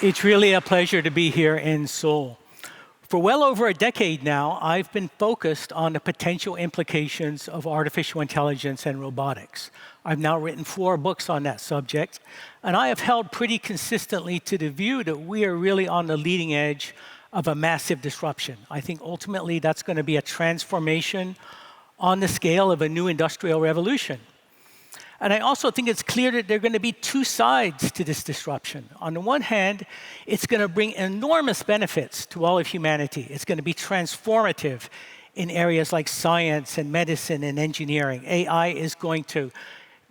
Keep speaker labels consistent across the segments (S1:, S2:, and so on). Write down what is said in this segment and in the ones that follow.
S1: It's really a pleasure to be here in Seoul. For well over a decade now, I've been focused on the potential implications of artificial intelligence and robotics. I've now written 4 books on that subject, and I have held pretty consistently to the view that we are really on the leading edge of a massive disruption. I think ultimately that's going to be a transformation on the scale of a new industrial revolution. And I also think it's clear that there are going to be 2 sides to this disruption. On the one hand, it's going to bring enormous benefits to all of humanity. It's going to be transformative in areas like science and medicine and engineering. AI is going to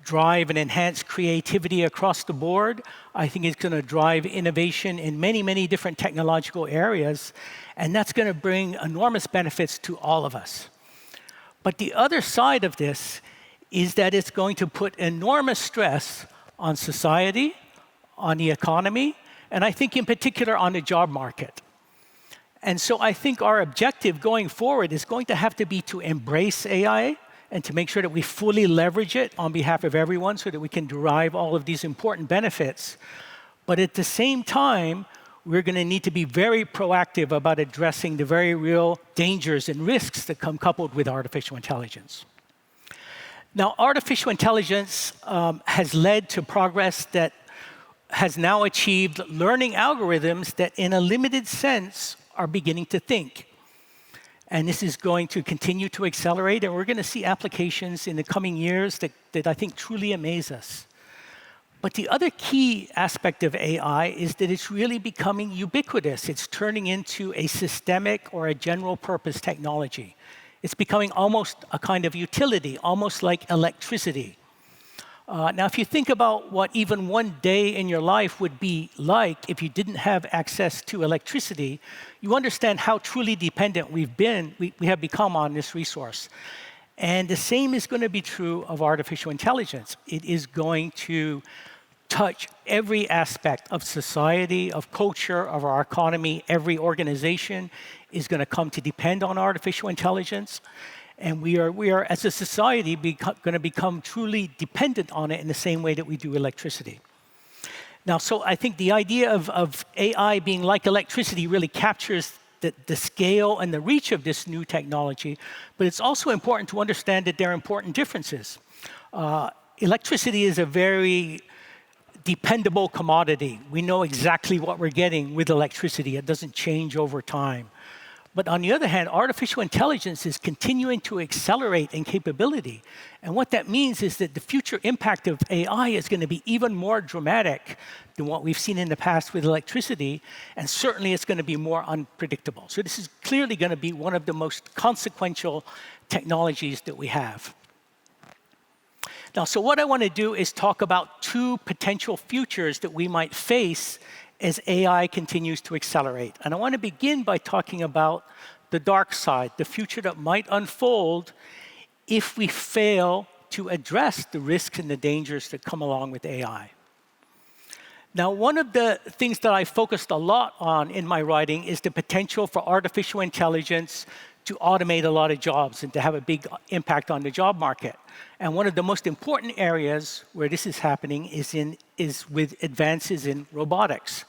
S1: drive and enhance creativity across the board. I think it's going to drive innovation in many, many different technological areas. And that's going to bring enormous benefits to all of us. But the other side of this is that it's going to put enormous stress on society, on the economy, and I think in particular on the job market. And so I think our objective going forward is going to have to be to embrace AI and to make sure that we fully leverage it on behalf of everyone so that we can derive all of these important benefits. But at the same time, we're going to need to be very proactive about addressing the very real dangers and risks that come coupled with artificial intelligence. Now, artificial intelligence has led to progress that has now achieved learning algorithms that, in a limited sense, are beginning to think. And this is going to continue to accelerate, and we're going to see applications in the coming years that I think truly amaze us. But the other key aspect of AI is that it's really becoming ubiquitous. It's turning into a systemic or a general purpose technology. It's becoming almost a kind of utility, almost like electricity. Now, if you think about what even one day in your life would be like if you didn't have access to electricity, you understand how truly dependent we have become on this resource. And the same is going to be true of artificial intelligence. It is going to touch every aspect of society, of culture, of our economy. Every organization is going to come to depend on artificial intelligence. And we are as a society, going to become truly dependent on it in the same way that we do electricity. Now, so I think the idea of AI being like electricity really captures the scale and the reach of this new technology. But it's also important to understand that there are important differences. Electricity is a very dependable commodity. We know exactly what we're getting with electricity. It doesn't change over time. But on the other hand, artificial intelligence is continuing to accelerate in capability. And what that means is that the future impact of AI is going to be even more dramatic than what we've seen in the past with electricity. And certainly it's going to be more unpredictable. So this is clearly going to be one of the most consequential technologies that we have. Now, so what I want to do is talk about 2 potential futures that we might face as AI continues to accelerate. And I want to begin by talking about the dark side, the future that might unfold if we fail to address the risks and the dangers that come along with AI. Now, one of the things that I focused a lot on in my writing is the potential for artificial intelligence to automate a lot of jobs and to have a big impact on the job market. And one of the most important areas where this is happening is with advances in robotics.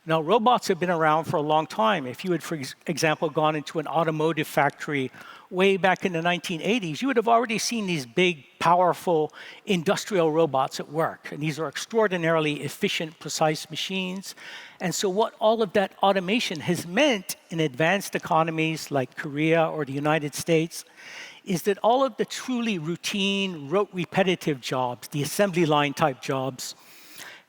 S1: Now, robots have been around for a long time. If you had, for example, gone into an automotive factory way back in the 1980s, you would have already seen these big, powerful industrial robots at work. And these are extraordinarily efficient, precise machines. And so what all of that automation has meant in advanced economies like Korea or the United States is that all of the truly routine, rote repetitive jobs, the assembly line type jobs,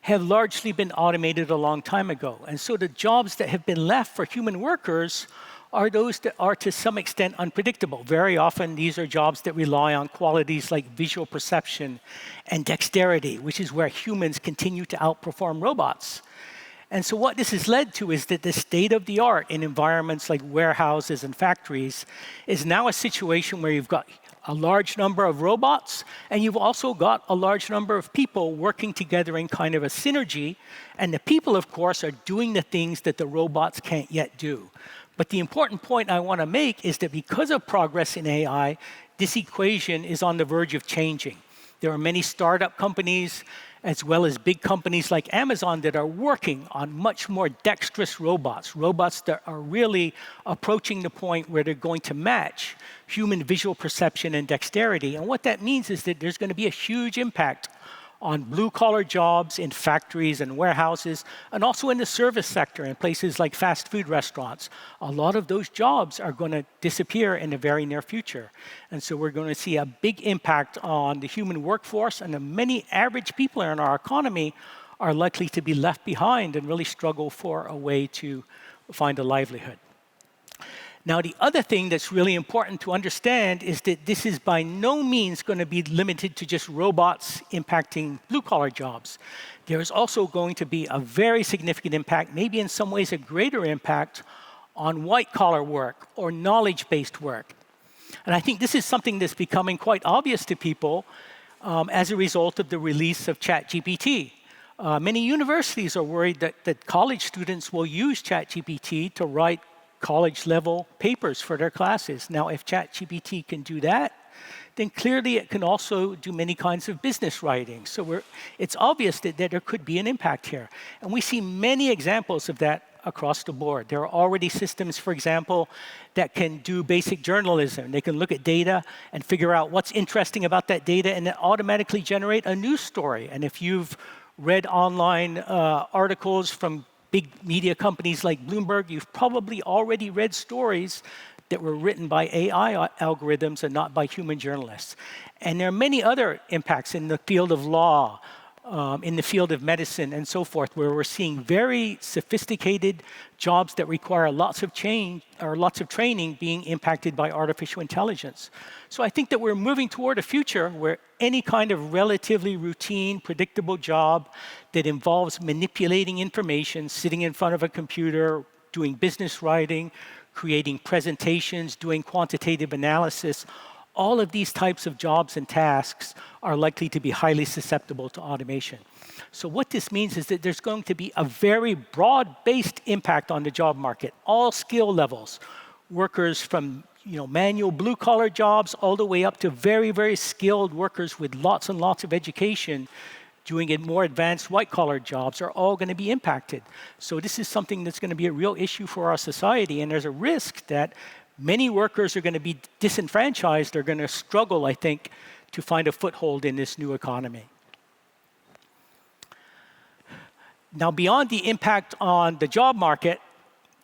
S1: have largely been automated a long time ago. And so the jobs that have been left for human workers are those that are to some extent unpredictable. Very often these are jobs that rely on qualities like visual perception and dexterity, which is where humans continue to outperform robots. And so what this has led to is that the state of the art in environments like warehouses and factories is now a situation where you've got a large number of robots, and you've also got a large number of people working together in kind of a synergy. And the people, of course, are doing the things that the robots can't yet do. But the important point I want to make is that because of progress in AI, this equation is on the verge of changing. There are many startup companies, as well as big companies like Amazon, that are working on much more dexterous robots, robots that are really approaching the point where they're going to match human visual perception and dexterity. And what that means is that there's going to be a huge impact on blue-collar jobs in factories and warehouses, and also in the service sector in places like fast food restaurants. A lot of those jobs are going to disappear in the very near future. And so we're going to see a big impact on the human workforce, and the many average people in our economy are likely to be left behind and really struggle for a way to find a livelihood. Now, the other thing that's really important to understand is that this is by no means going to be limited to just robots impacting blue-collar jobs. There is also going to be a very significant impact, maybe in some ways a greater impact, on white-collar work or knowledge-based work. And I think this is something that's becoming quite obvious to people as a result of the release of ChatGPT. Many universities are worried that college students will use ChatGPT to write college-level papers for their classes. Now, if ChatGPT can do that, then clearly it can also do many kinds of business writing. So it's obvious that there could be an impact here. And we see many examples of that across the board. There are already systems, for example, that can do basic journalism. They can look at data and figure out what's interesting about that data and then automatically generate a news story. And if you've read online articles from big media companies like Bloomberg, you've probably already read stories that were written by AI algorithms and not by human journalists. And there are many other impacts in the field of law, in the field of medicine, and so forth, where we're seeing very sophisticated jobs that require lots of change or lots of training being impacted by artificial intelligence. So I think that we're moving toward a future where any kind of relatively routine, predictable job that involves manipulating information, sitting in front of a computer, doing business writing, creating presentations, doing quantitative analysis, all of these types of jobs and tasks are likely to be highly susceptible to automation. So what this means is that there's going to be a very broad-based impact on the job market, all skill levels, workers from manual blue-collar jobs all the way up to very, very skilled workers with lots and lots of education doing in more advanced white-collar jobs are all going to be impacted. So this is something that's going to be a real issue for our society, and there's a risk that many workers are going to be disenfranchised. They're going to struggle, I think, to find a foothold in this new economy. Now, beyond the impact on the job market,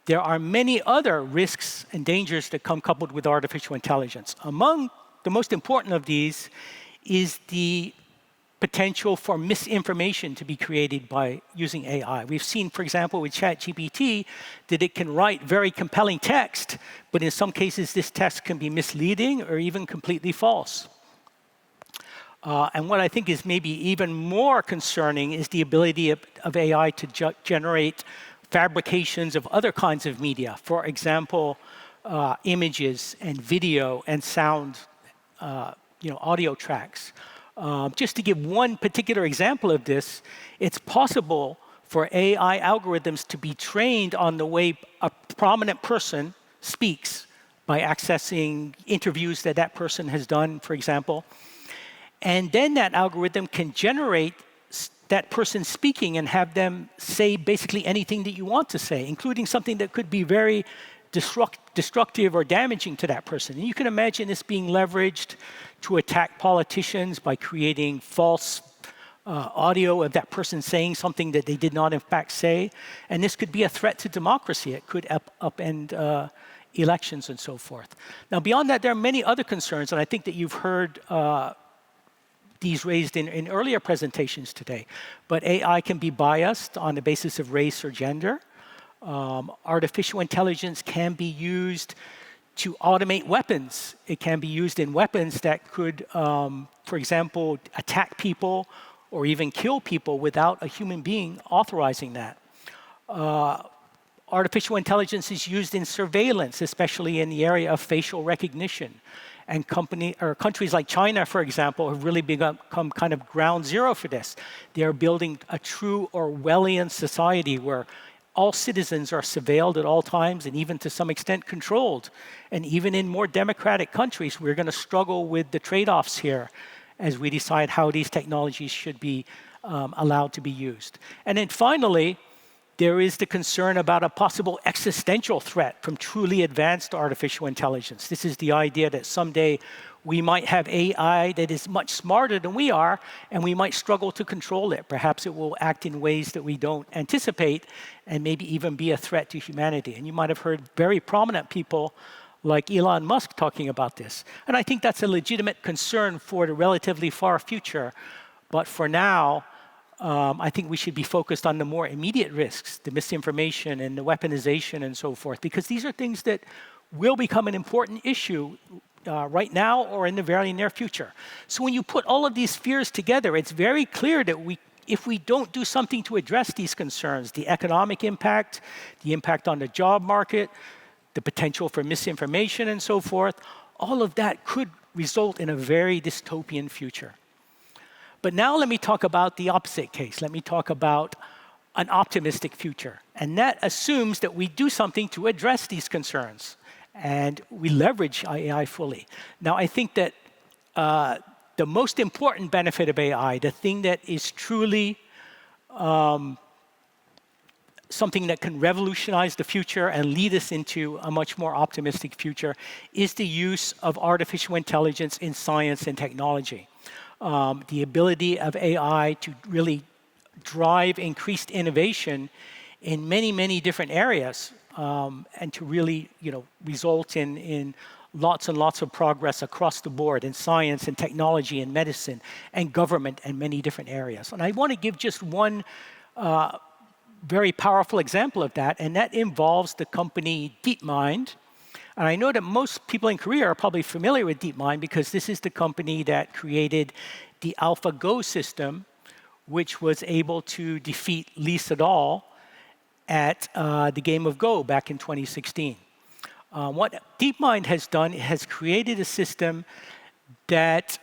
S1: there are many other risks and dangers that come coupled with artificial intelligence. Among the most important of these is the potential for misinformation to be created by using AI. We've seen, for example, with ChatGPT, that it can write very compelling text, but in some cases, this text can be misleading or even completely false. And what I think is maybe even more concerning is the ability of AI to generate fabrications of other kinds of media. For example, images and video and sound, audio tracks. Just to give one particular example of this, it's possible for AI algorithms to be trained on the way a prominent person speaks by accessing interviews that person has done, for example. And then that algorithm can generate that person speaking and have them say basically anything that you want to say, including something that could be very destructive or damaging to that person. And you can imagine this being leveraged to attack politicians by creating false audio of that person saying something that they did not in fact say. And this could be a threat to democracy. It could upend elections and so forth. Now, beyond that, there are many other concerns, and I think that you've heard these raised in earlier presentations today. But AI can be biased on the basis of race or gender. Artificial intelligence can be used to automate weapons. It can be used in weapons that could, for example, attack people or even kill people without a human being authorizing that. Artificial intelligence is used in surveillance, especially in the area of facial recognition. And countries like China, for example, have really become kind of ground zero for this. They are building a true Orwellian society where all citizens are surveilled at all times and even to some extent controlled. And even in more democratic countries, we're going to struggle with the trade-offs here as we decide how these technologies should be allowed to be used. And then finally, there is the concern about a possible existential threat from truly advanced artificial intelligence. This is the idea that someday we might have AI that is much smarter than we are, and we might struggle to control it. Perhaps it will act in ways that we don't anticipate, and maybe even be a threat to humanity. And you might have heard very prominent people like Elon Musk talking about this. And I think that's a legitimate concern for the relatively far future. But for now, I think we should be focused on the more immediate risks, the misinformation and the weaponization and so forth, because these are things that will become an important issue right now or in the very near future. So when you put all of these fears together, it's very clear that if we don't do something to address these concerns, the economic impact, the impact on the job market, the potential for misinformation and so forth, all of that could result in a very dystopian future. But now let me talk about the opposite case. Let me talk about an optimistic future. And that assumes that we do something to address these concerns and we leverage AI fully. Now, I think that the most important benefit of AI, the thing that is truly something that can revolutionize the future and lead us into a much more optimistic future, is the use of artificial intelligence in science and technology. The ability of AI to really drive increased innovation in many, many different areas, and to really, result in lots and lots of progress across the board in science and technology and medicine and government and many different areas. And I want to give just one very powerful example of that, and that involves the company DeepMind. And I know that most people in Korea are probably familiar with DeepMind because this is the company that created the AlphaGo system, which was able to defeat Lee Sedol at the game of Go back in 2016. What DeepMind has done has created a system that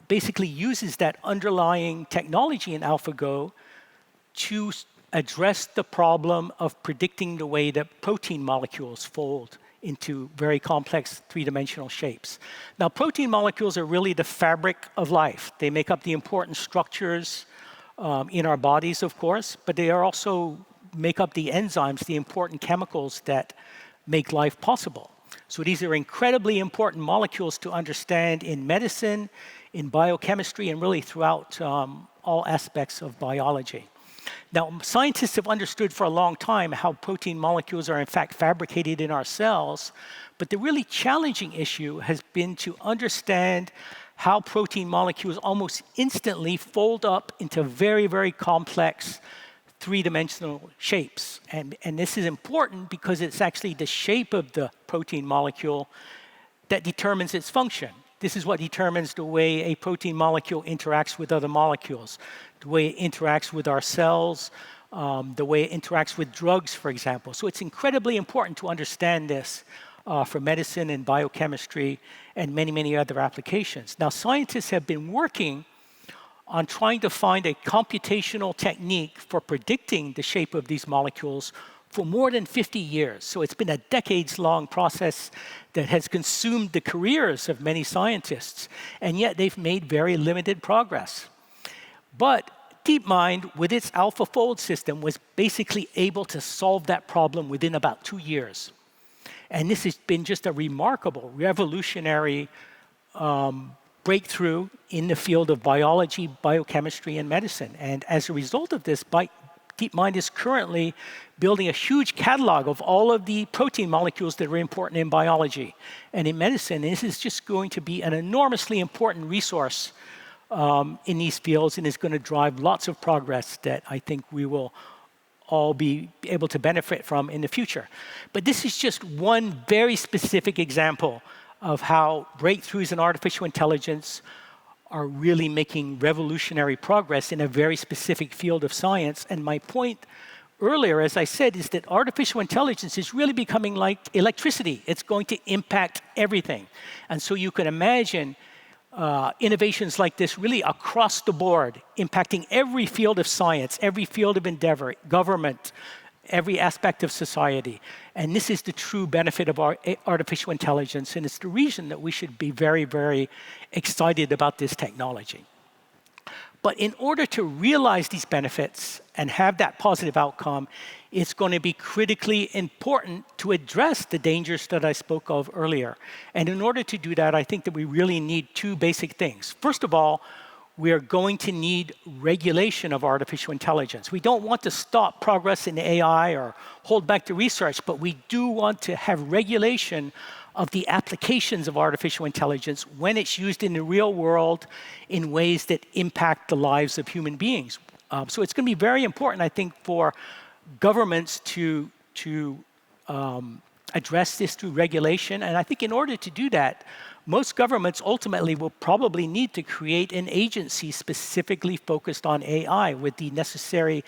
S1: basically uses that underlying technology in AlphaGo to address the problem of predicting the way that protein molecules fold into very complex three-dimensional shapes. Now, protein molecules are really the fabric of life. They make up the important structures in our bodies, of course, but they are also make up the enzymes, the important chemicals that make life possible. So these are incredibly important molecules to understand in medicine, in biochemistry, and really throughout all aspects of biology. Now, scientists have understood for a long time how protein molecules are in fact fabricated in our cells, but the really challenging issue has been to understand how protein molecules almost instantly fold up into very, very complex three-dimensional shapes. And this is important because it's actually the shape of the protein molecule that determines its function. This is what determines the way a protein molecule interacts with other molecules, the way it interacts with our cells, the way it interacts with drugs, for example. So it's incredibly important to understand this for medicine and biochemistry and many, many other applications. Now, scientists have been working on trying to find a computational technique for predicting the shape of these molecules for more than 50 years. So it's been a decades-long process that has consumed the careers of many scientists, and yet they've made very limited progress. But DeepMind, with its AlphaFold system, was basically able to solve that problem within about 2 years. And this has been just a remarkable, revolutionary breakthrough in the field of biology, biochemistry, and medicine. And as a result of this, DeepMind is currently building a huge catalog of all of the protein molecules that are important in biology and in medicine. And this is just going to be an enormously important resource in these fields, and is going to drive lots of progress that I think we will all be able to benefit from in the future. But this is just one very specific example of how breakthroughs in artificial intelligence are really making revolutionary progress in a very specific field of science. And my point earlier, as I said, is that artificial intelligence is really becoming like electricity. It's going to impact everything. And so you can imagine innovations like this really across the board, impacting every field of science, every field of endeavor, government, every aspect of society. And this is the true benefit of our artificial intelligence, and it's the reason that we should be very, very excited about this technology. But in order to realize these benefits and have that positive outcome, it's going to be critically important to address the dangers that I spoke of earlier. And in order to do that, I think that we really need two basic things. First of all, we are going to need regulation of artificial intelligence. We don't want to stop progress in AI or hold back the research, but we do want to have regulation of the applications of artificial intelligence when it's used in the real world in ways that impact the lives of human beings. So it's going to be very important, I think, for governments to address this through regulation. And I think in order to do that, most governments ultimately will probably need to create an agency specifically focused on AI with the necessary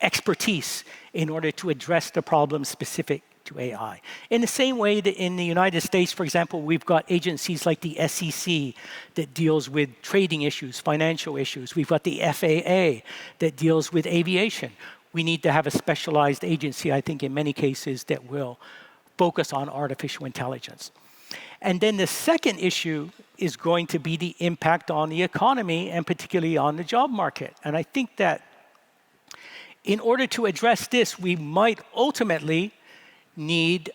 S1: expertise in order to address the problems specific to AI. In the same way that in the United States, for example, we've got agencies like the SEC that deals with trading issues, financial issues. We've got the FAA that deals with aviation. We need to have a specialized agency, I think, in many cases that will focus on artificial intelligence. And then the second issue is going to be the impact on the economy and particularly on the job market. And I think that in order to address this, we might ultimately need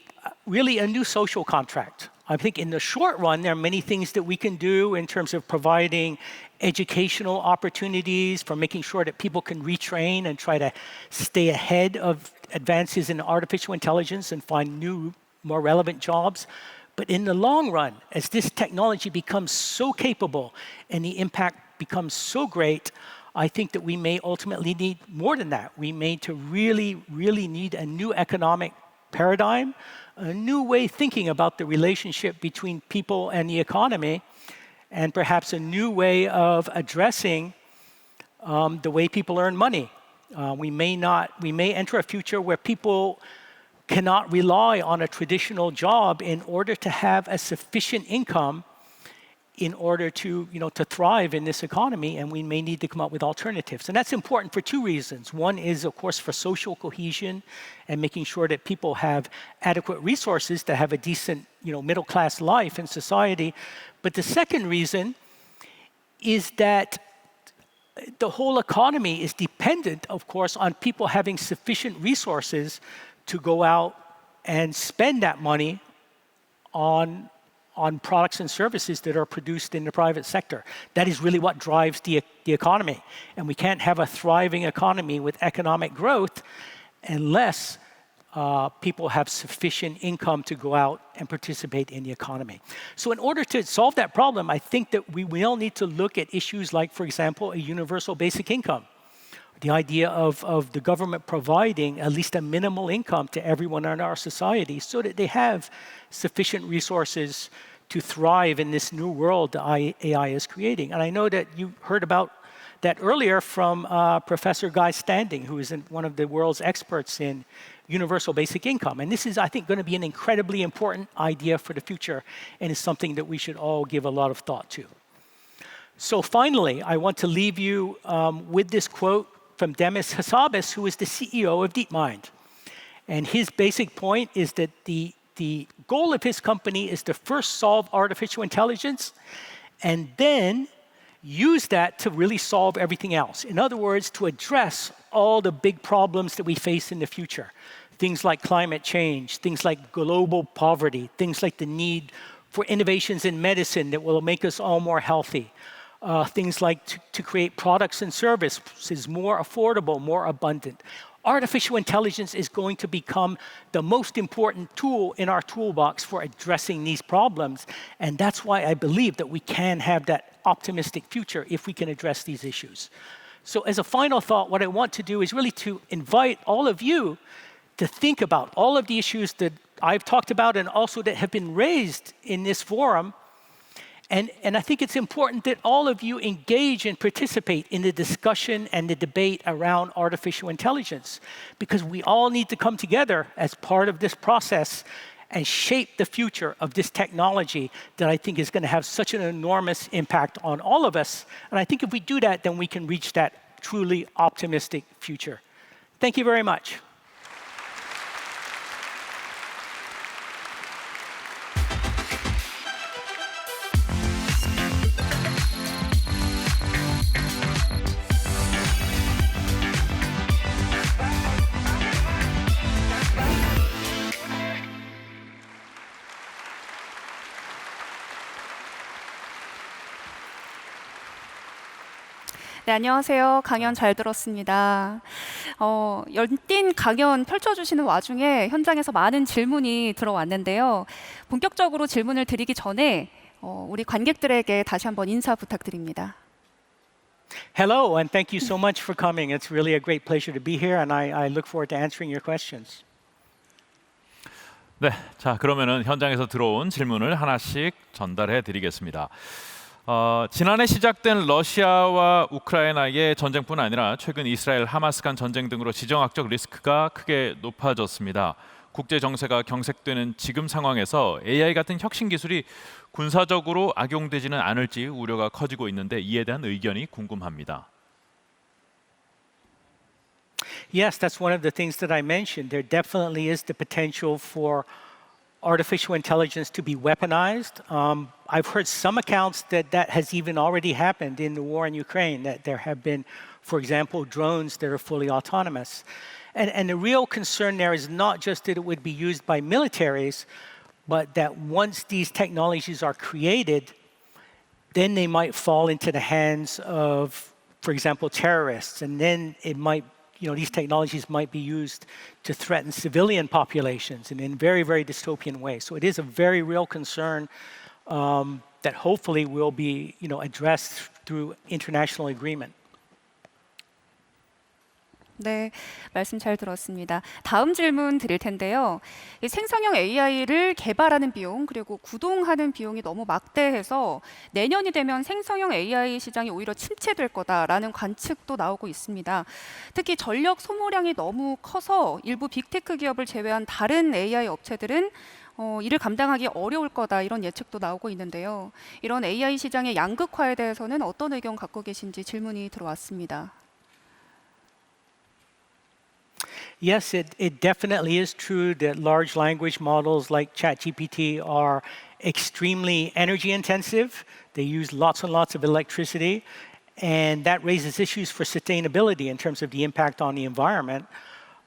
S1: really a new social contract. I think in the short run, there are many things that we can do in terms of providing educational opportunities, for making sure that people can retrain and try to stay ahead of advances in artificial intelligence and find new, more relevant jobs. But in the long run, as this technology becomes so capable and the impact becomes so great, I think that we may ultimately need more than that. We may to really, really need a new economic paradigm, a new way of thinking about the relationship between people and the economy, and perhaps a new way of addressing the way people earn money. We may enter a future where people cannot rely on a traditional job in order to have a sufficient income in order to thrive in this economy, and we may need to come up with alternatives. And that's important for two reasons. One is, of course, for social cohesion and making sure that people have adequate resources to have a decent, middle-class life in society. But the second reason is that the whole economy is dependent, of course, on people having sufficient resources to go out and spend that money on products and services that are produced in the private sector. That is really what drives the economy. And we can't have a thriving economy with economic growth unless people have sufficient income to go out and participate in the economy. So in order to solve that problem, I think that we will need to look at issues like, for example, a universal basic income. The idea of the government providing at least a minimal income to everyone in our society so that they have sufficient resources to thrive in this new world that AI is creating. And I know that you heard about that earlier from Professor Guy Standing, who is one of the world's experts in universal basic income. And this is, I think, going to be an incredibly important idea for the future, and is something that we should all give a lot of thought to. So finally, I want to leave you with this quote from Demis Hassabis, who is the CEO of DeepMind. And his basic point is that the goal of his company is to first solve artificial intelligence and then use that to really solve everything else. In other words, to address all the big problems that we face in the future. Things like climate change, things like global poverty, things like the need for innovations in medicine that will make us all more healthy. Things like to create products and services more affordable, more abundant. Artificial intelligence is going to become the most important tool in our toolbox for addressing these problems. And that's why I believe that we can have that optimistic future if we can address these issues. So as a final thought, what I want to do is really to invite all of you to think about all of the issues that I've talked about and also that have been raised in this forum. And I think it's important that all of you engage and participate in the discussion and the debate around artificial intelligence, because we all need to come together as part of this process and shape the future of this technology that I think is going to have such an enormous impact on all of us. And I think if we do that, then we can reach that truly optimistic future. Thank you very much.
S2: 네, 안녕하세요. 강연 잘 들었습니다. 열띤 강연 펼쳐주시는 와중에 현장에서 많은 질문이 들어왔는데요. 본격적으로 질문을 드리기 전에 우리 관객들에게 다시 한번 인사 부탁드립니다.
S1: Hello, and thank you so much for coming. It's really a great pleasure to be here, and I look forward to answering your questions.
S3: 네, 자 그러면은 현장에서 들어온 질문을 하나씩 전달해 드리겠습니다. 지난해 시작된 러시아와 우크라이나의 전쟁뿐 아니라 최근 이스라엘 하마스 간 전쟁 등으로 지정학적 리스크가 크게 높아졌습니다. 국제 정세가 경색되는 지금 상황에서 AI 같은 혁신 기술이 군사적으로 악용되지는 않을지 우려가 커지고 있는데 이에 대한 의견이 궁금합니다.
S1: Yes, that's one of the things that I mentioned. There definitely is the potential for artificial intelligence to be weaponized. I've heard some accounts that that has even already happened in the war in Ukraine, that there have been, for example, drones that are fully autonomous. And the real concern there is not just that it would be used by militaries, but that once these technologies are created, then they might fall into the hands of, for example, terrorists. And then it might, these technologies might be used to threaten civilian populations and in very, very dystopian ways. So it is a very real concern that hopefully will be, addressed through international agreement.
S2: 네, 말씀 잘 들었습니다. 다음 질문 드릴 텐데요. 이 생성형 AI를 개발하는 비용 그리고 구동하는 비용이 너무 막대해서 내년이 되면 생성형 AI 시장이 오히려 침체될 거다라는 관측도 나오고 있습니다. 특히 전력 소모량이 너무 커서 일부 빅테크 기업을 제외한 다른 AI 업체들은 이를 감당하기 어려울 거다 이런 예측도 나오고 있는데요. 이런 AI 시장의 양극화에 대해서는 어떤 의견 갖고 계신지 질문이 들어왔습니다.
S1: Yes, it definitely is true that large language models like ChatGPT are extremely energy intensive. They use lots and lots of electricity, and that raises issues for sustainability in terms of the impact on the environment.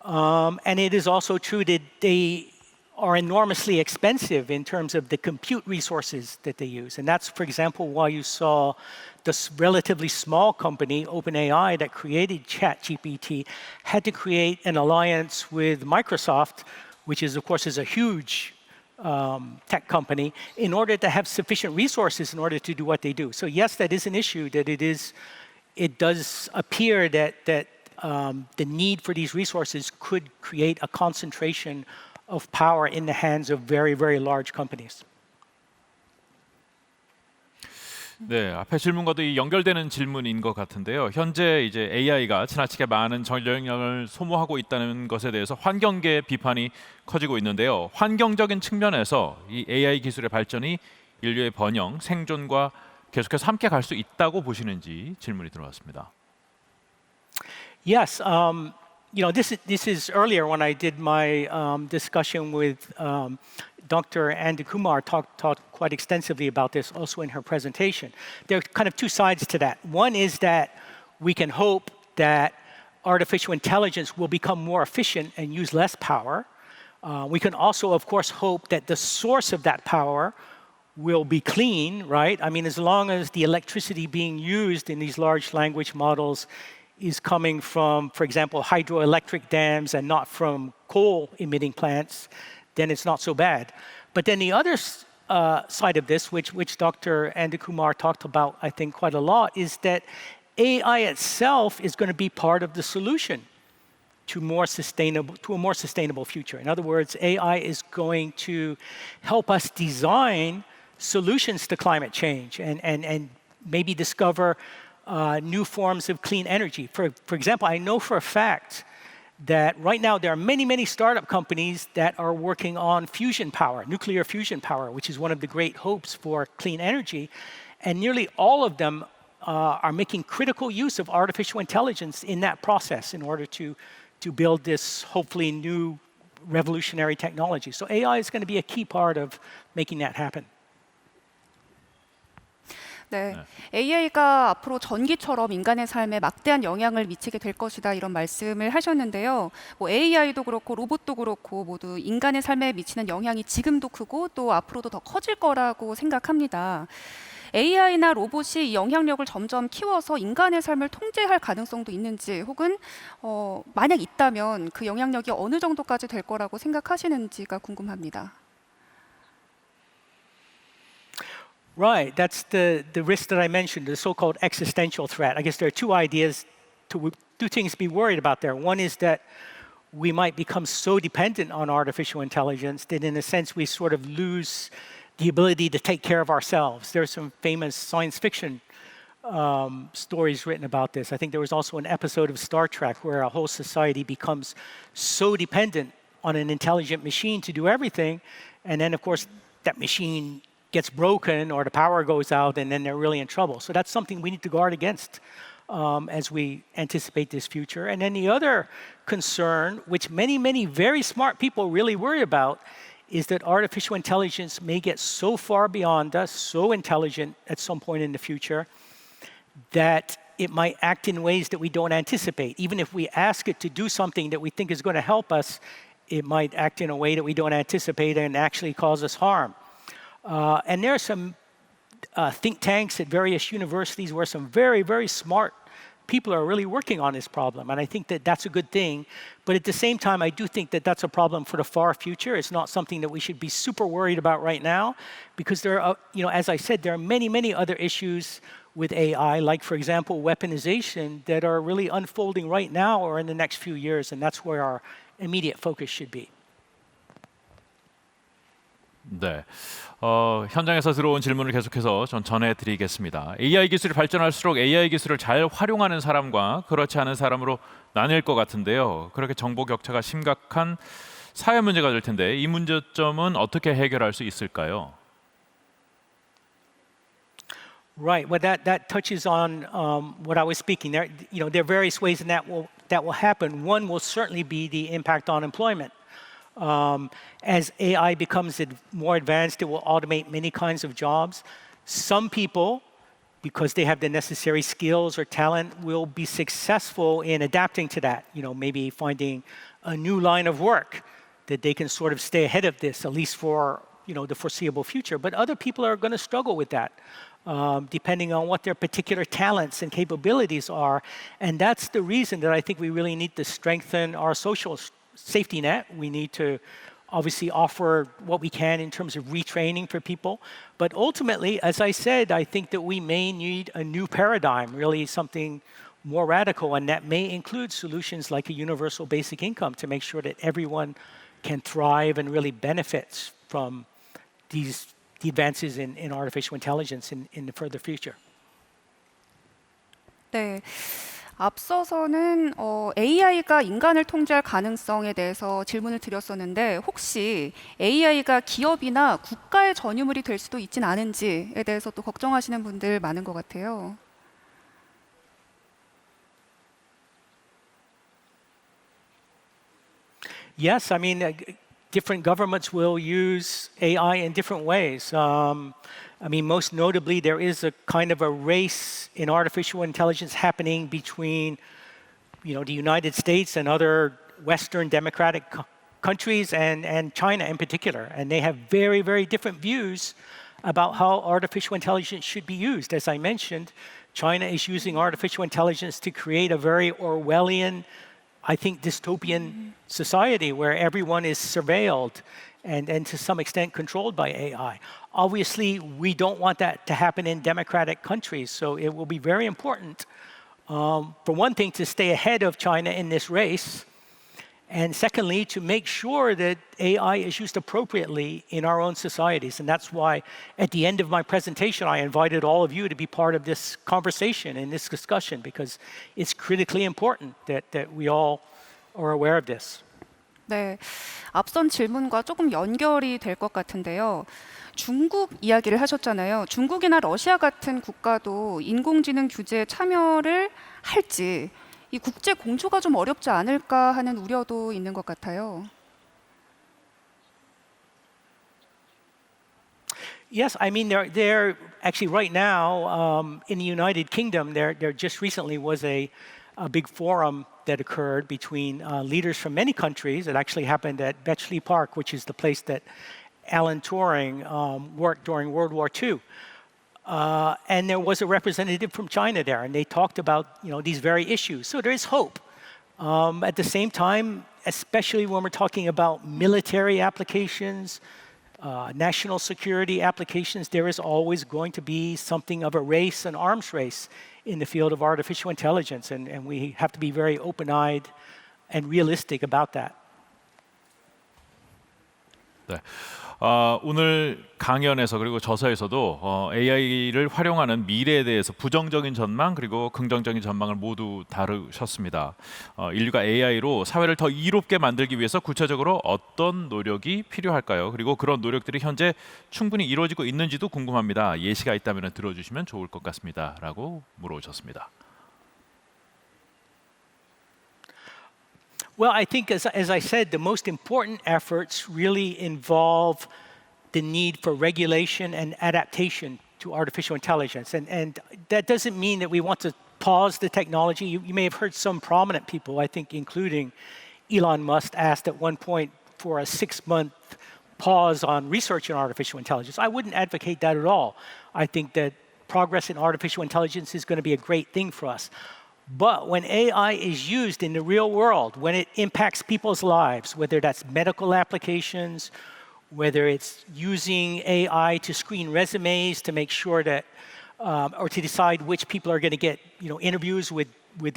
S1: And it is also true that they are enormously expensive in terms of the compute resources that they use. And that's, for example, why you saw this relatively small company, OpenAI, that created ChatGPT, had to create an alliance with Microsoft, which is, of course, is a huge tech company, in order to have sufficient resources in order to do what they do. So yes, that is an issue, that it does appear that the need for these resources could create a concentration of power in the hands of very, very large companies.
S3: 네, 앞에 질문과도 연결되는 질문인 것 같은데요. 현재 이제 AI가 지나치게 많은 전력량을 소모하고 있다는 것에 대해서 환경계 비판이 커지고 있는데요. 환경적인 측면에서 이 AI 기술의 발전이 인류의 번영, 생존과 계속해서 함께 갈 수 있다고 보시는지 질문이 들어왔습니다.
S1: Yes, this is earlier when I did my discussion with Dr. Andy Kumar talked quite extensively about this also in her presentation. There are kind of two sides to that. One is that we can hope that artificial intelligence will become more efficient and use less power. We can also, of course, hope that the source of that power will be clean, right? I mean, as long as the electricity being used in these large language models is coming from, for example, hydroelectric dams and not from coal-emitting plants, then it's not so bad. But then the other side of this, which Dr. Andy Kumar talked about, I think, quite a lot, is that AI itself is going to be part of the solution to a more sustainable future. In other words, AI is going to help us design solutions to climate change and maybe discover new forms of clean energy. For example, I know for a fact that right now there are many, many startup companies that are working on fusion power, nuclear fusion power, which is one of the great hopes for clean energy. And nearly all of them are making critical use of artificial intelligence in that process in order to build this hopefully new revolutionary technology. So AI is going to be a key part of making that happen.
S2: 네, AI가 앞으로 전기처럼 인간의 삶에 막대한 영향을 미치게 될 것이다 이런 말씀을 하셨는데요. AI도 그렇고 로봇도 그렇고 모두 인간의 삶에 미치는 영향이 지금도 크고 또 앞으로도 더 커질 거라고 생각합니다. AI나 로봇이 이 영향력을 점점 키워서 인간의 삶을 통제할 가능성도 있는지, 혹은 만약 있다면 그 영향력이 어느 정도까지 될 거라고 생각하시는지가 궁금합니다.
S1: Right, that's the risk that I mentioned, the so-called existential threat. I guess there are two ideas, two things to be worried about there. One is that we might become so dependent on artificial intelligence that in a sense we sort of lose the ability to take care of ourselves. There's some famous science fiction stories written about this. I think there was also an episode of Star Trek where a whole society becomes so dependent on an intelligent machine to do everything, and then of course that machine gets broken or the power goes out and then they're really in trouble. So that's something we need to guard against as we anticipate this future. And then the other concern, which many very smart people really worry about, is that artificial intelligence may get so far beyond us, so intelligent at some point in the future, that it might act in ways that we don't anticipate. Even if we ask it to do something that we think is going to help us, it might act in a way that we don't anticipate and actually cause us harm. And there are some think tanks at various universities where some very smart people are really working on this problem. And I think that that's a good thing. But at the same time, I do think that that's a problem for the far future. It's not something that we should be super worried about right now, because there are, as I said, there are many other issues with AI, like, for example, weaponization, that are really unfolding right now or in the next few years. And that's where our immediate focus should be.
S3: 네, 현장에서 들어온 질문을 계속해서 전해드리겠습니다. AI 기술이 발전할수록 AI 기술을 잘 활용하는 사람과 그렇지 않은 사람으로 나뉠 것 같은데요. 그렇게 정보 격차가 심각한 사회 문제가 될 텐데 이 문제점은 어떻게 해결할 수 있을까요?
S1: Right. Well, that touches on what I was speaking. There are various ways that will happen. One will certainly be the impact on employment. As AI becomes more advanced, it will automate many kinds of jobs. Some people, because they have the necessary skills or talent, will be successful in adapting to that. Maybe finding a new line of work that they can sort of stay ahead of this, at least for the foreseeable future. But other people are going to struggle with that, depending on what their particular talents and capabilities are. And that's the reason that I think we really need to strengthen our social safety net. We need to obviously offer what we can in terms of retraining for people. But ultimately, as I said, I think that we may need a new paradigm, really something more radical, and that may include solutions like a universal basic income to make sure that everyone can thrive and really benefits from the advances in artificial intelligence in the further future.
S2: 네. 앞서서는 AI가 인간을 통제할 가능성에 대해서 질문을 드렸었는데, 혹시 AI가 기업이나 국가의 전유물이 될 수도 있진 않은지에 대해서 또 걱정하시는 분들 많은 것 같아요.
S1: Yes, I mean, different governments will use AI in different ways. Most notably, there is a kind of a race in artificial intelligence happening between, the United States and other Western democratic countries and China in particular. And they have very different views about how artificial intelligence should be used. As I mentioned, China is using artificial intelligence to create a very Orwellian, I think, dystopian society where everyone is surveilled and to some extent controlled by AI. Obviously, we don't want that to happen in democratic countries, so it will be very important, for one thing, to stay ahead of China in this race, and secondly, to make sure that AI is used appropriately in our own societies. And that's why at the end of my presentation, I invited all of you to be part of this conversation and this discussion, because it's critically important that we all are aware of this.
S2: 네, 앞선 질문과 조금 연결이 될 것 같은데요. 중국 이야기를 하셨잖아요. 중국이나 러시아 같은 국가도 인공지능 규제에 참여를 할지, 이 국제 공조가 좀 어렵지 않을까 하는 우려도 있는 것 같아요.
S1: Yes, I mean, they're actually right now in the United Kingdom, there just recently was a big forum that occurred between leaders from many countries. It actually happened at Bletchley Park, which is the place that Alan Turing worked during World War II. and there was a representative from China there, and they talked about these very issues. So there is hope. At the same time, especially when we're talking about military applications, national security applications, there is always going to be something of a race, an arms race in the field of artificial intelligence, and we have to be very open-eyed and realistic about that.
S3: 네. 오늘 강연에서 그리고 저서에서도 AI를 활용하는 미래에 대해서 부정적인 전망 그리고 긍정적인 전망을 모두 다루셨습니다. 인류가 AI로 사회를 더 이롭게 만들기 위해서 구체적으로 어떤 노력이 필요할까요? 그리고 그런 노력들이 현재 충분히 이루어지고 있는지도 궁금합니다. 예시가 있다면 들어주시면 좋을 것 같습니다. 라고 물어오셨습니다.
S1: Well, I think, as I said, the most important efforts really involve the need for regulation and adaptation to artificial intelligence. And that doesn't mean that we want to pause the technology. You may have heard some prominent people, I think including Elon Musk, asked at one point for a 6-month pause on research in artificial intelligence. I wouldn't advocate that at all. I think that progress in artificial intelligence is going to be a great thing for us. But when AI is used in the real world, when it impacts people's lives, whether that's medical applications, whether it's using AI to screen resumes to make sure that, or to decide which people are going to get interviews with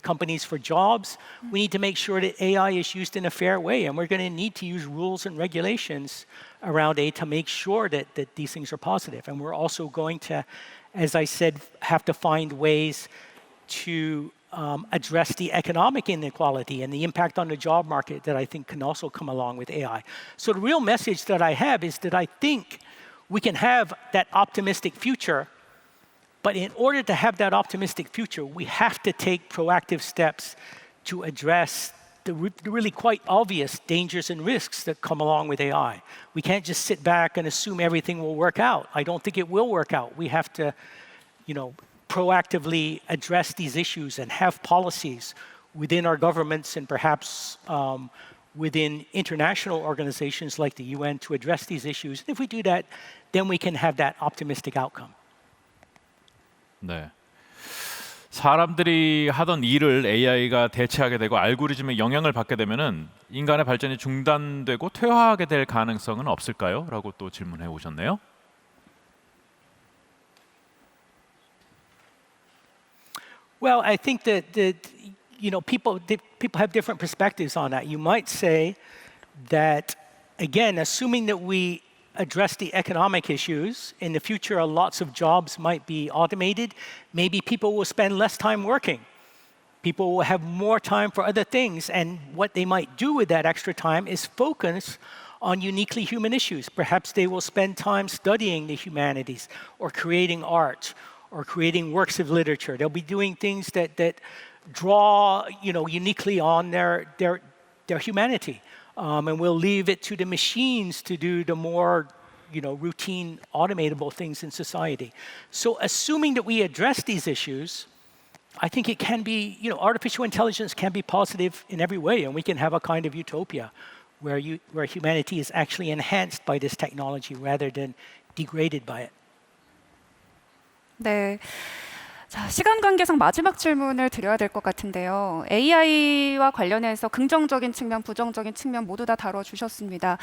S1: companies for jobs, we need to make sure that AI is used in a fair way. And we're going to need to use rules and regulations around AI to make sure that these things are positive. And we're also going to, as I said, have to find ways to address the economic inequality and the impact on the job market that I think can also come along with AI. So the real message that I have is that I think we can have that optimistic future, but in order to have that optimistic future, we have to take proactive steps to address the really quite obvious dangers and risks that come along with AI. We can't just sit back and assume everything will work out. I don't think it will work out. We have to, proactively address these issues and have policies within our governments and perhaps within international organizations like the UN to address these issues. And if we do that, then we can have that optimistic outcome.
S3: 네. 사람들이 하던 일을 AI가 대체하게 되고 알고리즘의 영향을 받게 되면은 인간의 발전이 중단되고 퇴화하게 될 가능성은 없을까요? 라고 또 질문해 오셨네요.
S1: Well, I think that people have different perspectives on that. You might say that, again, assuming that we address the economic issues, in the future lots of jobs might be automated. Maybe people will spend less time working. People will have more time for other things, and what they might do with that extra time is focus on uniquely human issues. Perhaps they will spend time studying the humanities or creating art or creating works of literature. They'll be doing things that draw, uniquely on their humanity, and we'll leave it to the machines to do the more, routine, automatable things in society. So, assuming that we address these issues, I think it can be, artificial intelligence can be positive in every way, and we can have a kind of utopia where humanity is actually enhanced by this technology rather than degraded by it.
S2: 네. 자, 시간 관계상 마지막 질문을 드려야 될 것 같은데요. AI와 관련해서 긍정적인 측면, 부정적인 측면 모두 다 다뤄주셨습니다.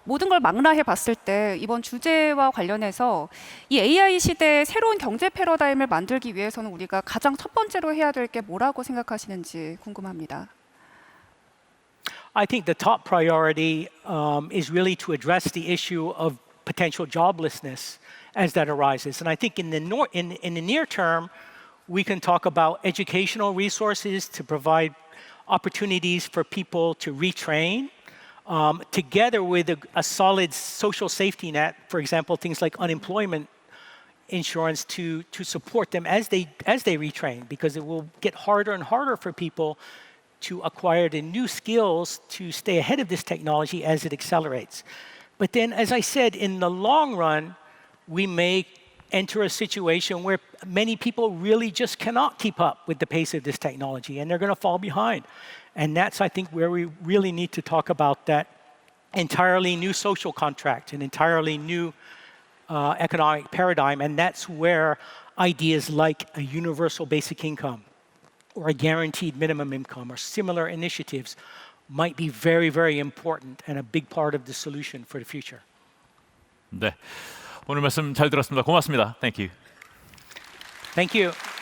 S2: 모든 걸 망라해 봤을 때 이번 주제와 관련해서 이 AI 시대의 새로운 경제 패러다임을 만들기 위해서는 우리가 가장 첫 번째로 해야 될 게 뭐라고 생각하시는지 궁금합니다.
S1: I think the top priority is really to address the issue of potential joblessness as that arises. And I think in the near term, we can talk about educational resources to provide opportunities for people to retrain, together with a solid social safety net, for example, things like unemployment insurance to support them as they retrain, because it will get harder and harder for people to acquire the new skills to stay ahead of this technology as it accelerates. But then, as I said, in the long run, we may enter a situation where many people really just cannot keep up with the pace of this technology, and they're going to fall behind. And that's, I think, where we really need to talk about that entirely new social contract, an entirely new economic paradigm, and that's where ideas like a universal basic income or a guaranteed minimum income or similar initiatives might be very, very important and a big part of the solution for the future.
S3: 네, 오늘 말씀 잘 들었습니다. 고맙습니다. Thank you.
S1: Thank you.